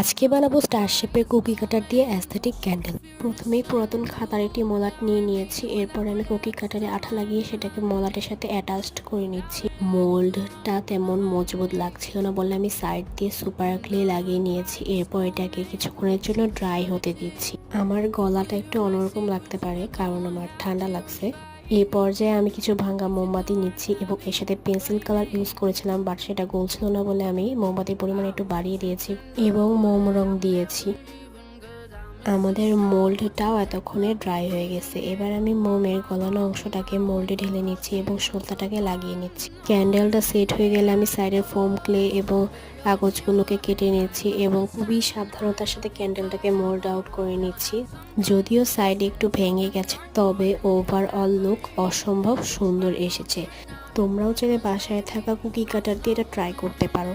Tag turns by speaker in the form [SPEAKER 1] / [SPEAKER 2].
[SPEAKER 1] আজকে বানাবো স্টার শেপের কুকি কাটার দিয়ে অ্যাস্থেটিক ক্যান্ডেল। প্রথমেই পুরাতন খাতার একটি মলাট নিয়ে নিয়েছি। এরপর আমি কুকি কাটারে আঠা লাগিয়ে সেটাকে মলাটের সাথে অ্যাটাচড করে নিচ্ছি। মোল্ডটা তেমন মজবুত লাগছিল না বলে আমি সাইড দিয়ে সুপার গ্লে লাগিয়ে নিয়েছি। এরপর এটাকে কিছুক্ষণের জন্য ড্রাই হতে দিচ্ছি। আমার গলাটা একটু অন্যরকম লাগতে পারে কারণ আমার ঠান্ডা লাগছে। এই পর্যায়ে আমি কিছু ভাঙা মোমবাতি নিচ্ছি এবং এর সাথে পেন্সিল কালার ইউজ করেছিলাম, বাট সেটা গলছিল না বলে আমি মোমবাতির পরিমাণ একটু বাড়িয়ে দিয়েছি এবং মোম রং দিয়েছি। আমাদের মোল্ডটাও এতক্ষণে ড্রাই হয়ে গেছে। এবার আমি মোমের গলানো অংশটাকে মোল্ডে ঢেলে নিচ্ছি এবং সুতাটাকে লাগিয়ে নিচ্ছি। ক্যান্ডেলটা সেট হয়ে গেলে আমি সাইডের ফোম ক্লে এবং কাগজগুলোকে কেটে নিচ্ছি এবং খুবই সাবধানতার সাথে ক্যান্ডেলটাকে মোল্ড আউট করে নিচ্ছি। যদিও সাইডে একটু ভেঙে গেছে, তবে ওভারঅল লুক অসম্ভব সুন্দর এসেছে। তোমরাও চাইলে বাসায় থাকা কুকি কাটার দিয়ে এটা ট্রাই করতে পারো।